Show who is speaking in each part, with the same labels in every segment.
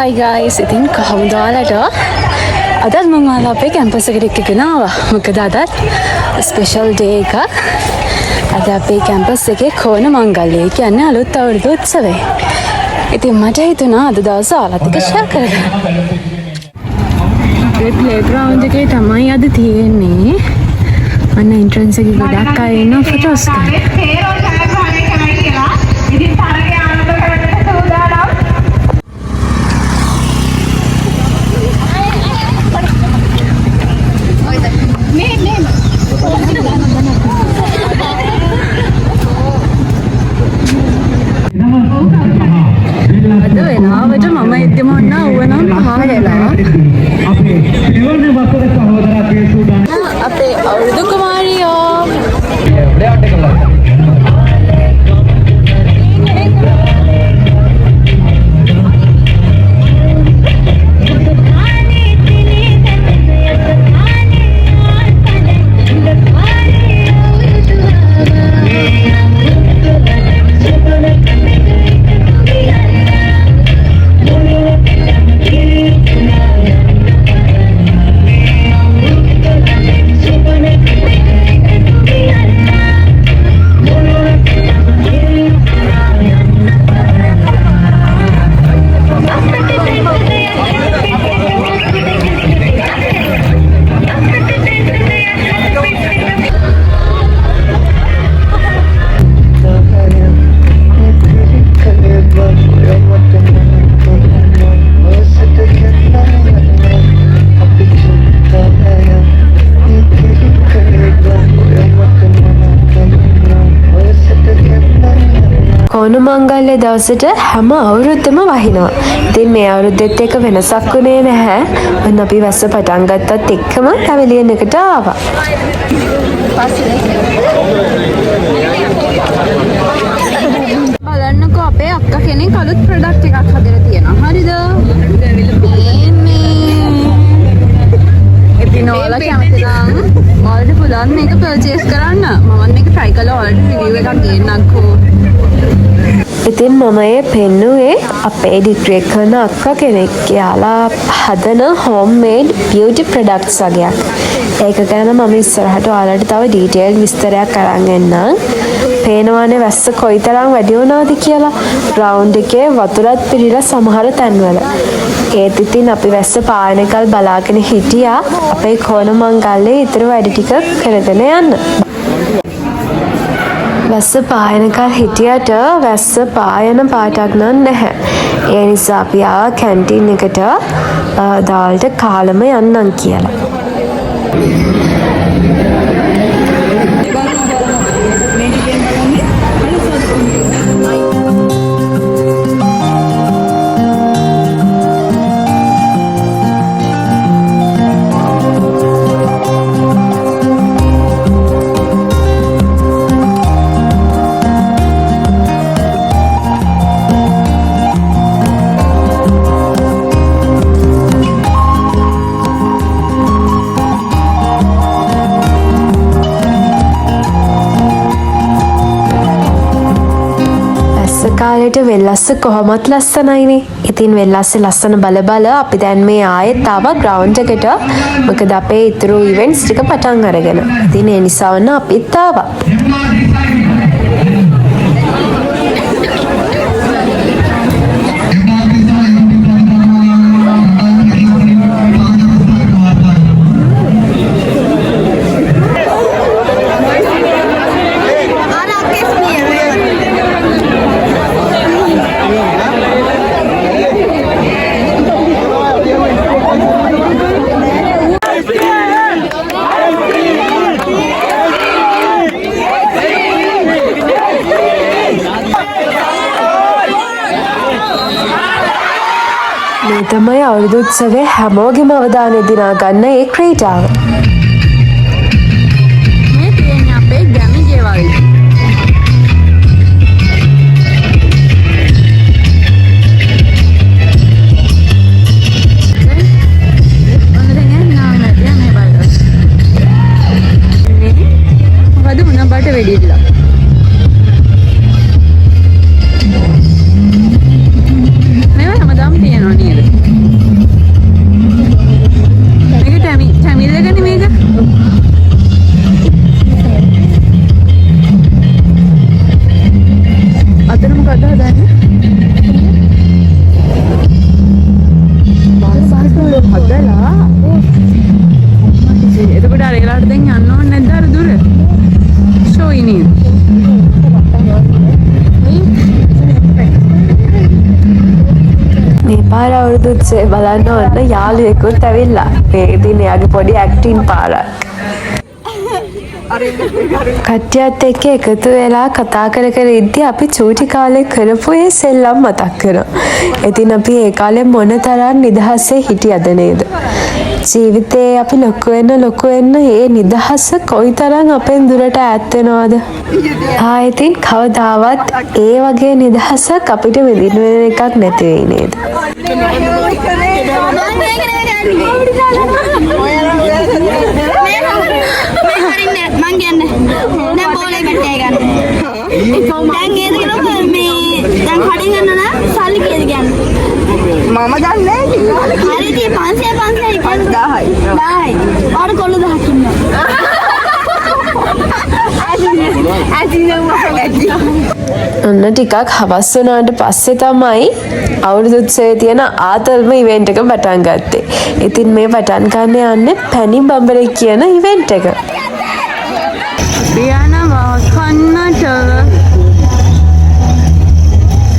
Speaker 1: Hi guys, ඉතින් කොහොමද ඔයාලට? අදත් මම ඔයාලා අපේ කැම්පස් එකට එක්කගෙන ආවා. මොකද අදත් ස්පෙෂල් ඩේ එකක්. අද අපේ කැම්පස් එකේ කෝණ මංගල්‍යය කියන්නේ අලුත් අවුරුදු උත්සවය. ඉතින් මට හිතුණා අද දවස ඔයාලත් එක්ක ෂෙයා කරගන්න. අපේ ප්ලේග්‍රවුන්ඩ් එකේ තමයි අද තියෙන්නේ. අන්න එන්ට්‍රන්ස් එකේ ගොඩක් අය ඉන්නවා ෆොටෝස් ගන්න. ඉතින් තරගේ ආනන්ද කරගන්න සූදානම්. අද වෙනාවට මම එද්දි මොන්න වුණා පහලලා අපේ අවුරුදු කුමාරියෝ කෝණ මංගල්‍ය දවසට හැම අවුරුද්දම වහිනවා. ඉතින් මේ අවුරුද්දෙත් එක වෙනසක් වුණේ නැහැ. මොන අපි වැස්ස පටන් ගත්තත් එක්කම පැවිලියන් එකට ආවා. බලන්නකෝ අපේ අක්කා කෙනෙක් අලුත් ප්‍රොඩක්ට් එකක් හදලා තියෙනවා. හරිද? ඉතින් ඔයාලා කැමති නම් ඔයාලට පුළුවන් මේක පර්චේස් කරන්න. මම මේක try කරලා ඔයාලට රිවිව් එකක් දෙන්නම්කෝ. ඉතින් මම ඒ පෙන්නුවේ අපේ ඩිග්‍රී කරන අක්කා කෙනෙක්. යාලා හදන හෝම්මේඩ් බියුටි ප්‍රොඩක්ට්ස් වගේක්. ඒක ගැන මම ඉස්සරහට ඔයාලට තව ඩීටේල් විස්තරයක් අරන් එන්නම්. පේනවානේ වැස්ස කොයිතරම් වැඩි වුණාද කියලා. ග්‍රවුන්ඩ් එකේ වතුරත් පිරීලා සමහර තැන්වල. ඒත් ඉතින් අපි වැස්ස පායනකල් බලාගෙන හිටියා අපේ කෝණ මංගල්‍යයේ ඉතුරු වැඩ ටික කරගෙන යන්න. වැස්ස පායනකල් හිටියට වැස්ස පායන පාටක් නම් නැහැ. ඒ නිසා අපි ආවා කැන්ටින් එකට දාල්ට කාලම යන්නම් කියලා. කාලේට වෙල්ලස්ස කොහොමත් ලස්සනයිනේ. ඉතින් වෙල්ලස්සේ ලස්සන බල අපි දැන් මේ ආයෙත් ආවා ග්‍රවුන්ඩ් එකට. මොකද අපේ ඉතුරු ඉවෙන්ට්ස් ටික පටන් අරගෙන. ඉතින් ඒ නිසා වුණා අපිත් ආවා. මේ තමයි අවුරුදු උත්සවයේ හැමෝගෙම අවධානය දිනා ගන්න ඒ ක්‍රීඩාව. මේ තියෙන්නේ අපේ ගැමි ගෙවල්. මොකද මුණබට වෙඩිලා. මේවා හැමදාම තියෙනවා නේද? පාර අවුරුදුත්සේ බලන්න ඔන්න යාළුවෙකුත් ඇවිල්ලා. මේ ඉතින් එයාගේ පොඩි ඇක්ටින් පාරක්. කට්ටියත් එක්ක එකතු වෙලා කතා කර කර ඉද්දි අපි චූටි කාලේ කරපු ඒ සෙල්ලම් මතක් කරනවා. ඉතින් අපි ඒ කාලේ මොන තරම් නිදහසේ හිටියද නේද? ජීවිතේ අපි ලොකු වෙන්න මේ නිදහස කොයිතරම් අපෙන් දුරට ඈත් වෙනවද? ඉතින් කවදාවත් ඒ වගේ නිදහසක් අපිට විඳින්න වෙන එකක් නැති වෙයි නේද?
Speaker 2: මං කියන්නේ දැන් බෝලේ බැටේ ගන්න. දැන් ඒද කියනවා මේ දැන් කඩෙන් ගන්න නම් සල්ලි කීයද කියන්නේ? මම දන්නේ නැහැ. හරි ඉතින් 500 1000යි. 1000යි. ආර කොල්ල 1000ක් ඉන්නවා.
Speaker 1: ඔන්න ටිකක් හවස් වුණාට පස්සේ තමයි අවුරුදුත්සවේ තියෙන ආතල්ම ඉවෙන්ට් එක පටන් ගත්තේ. ඉතින් මේ පටන් ගන්න යන්නේ පැණි බඹරේ කියන ඉවෙන්ට් එක.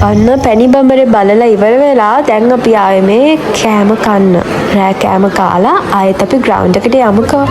Speaker 1: අන්න පැණි බඹරේ බලලා ඉවර වෙලා දැන් අපි ආයේ මේ කෑම කන්න. රෑ කෑම කාලා ආයෙත් අපි ග්‍රවුන්ඩ් එකට යමුකෝ.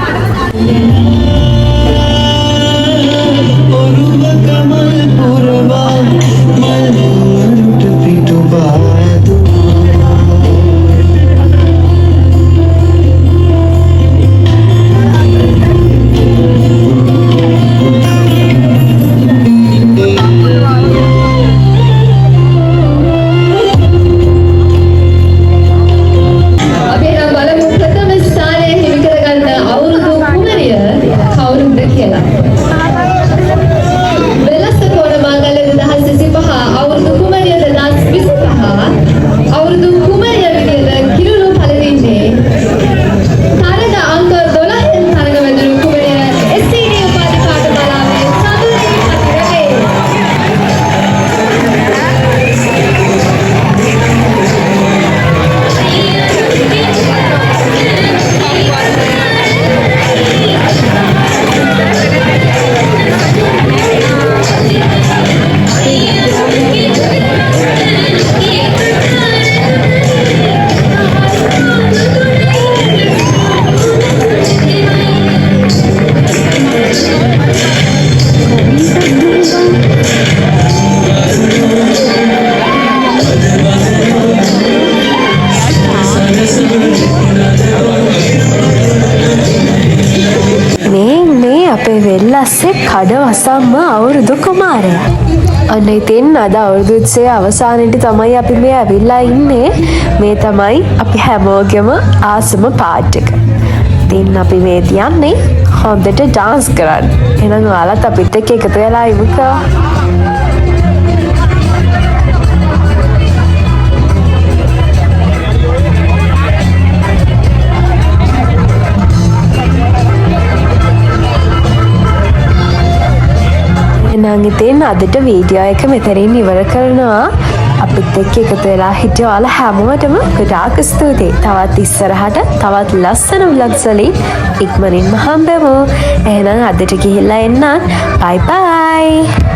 Speaker 1: වෙල්ලස්සේ කඩ වසම්ම අවුරුදු කුමාරයා. අන්න ඉතින් අද අවුරුදුත්සේ අවසානයේදී තමයි අපි මේ ඇවිල්ලා ඉන්නේ. මේ තමයි අපි හැමෝගෙම ආසම පාට් එක. ඉතින් අපි මේ තියන්නේ හොඳට ඩාන්ස් කරන්න. එහෙනම් ඔයාලත් අපිත් එක්ක එකතු වෙලා ඉමුකෝ. එහෙනම් ඉතින් අදට වීඩියෝ එක මෙතනින් ඉවර කරනවා. අපිත් එක්ක එකතු වෙලා හිටිය ඔයාලා හැමෝටම ගොඩාක් ස්තුතියි. තවත් ඉස්සරහට තවත් ලස්සන vlogs වලින් ඉක්මනින්ම හම්බෙමු. එහෙනම් අදට ගිහිල්ලා එන්න. බයි බයි.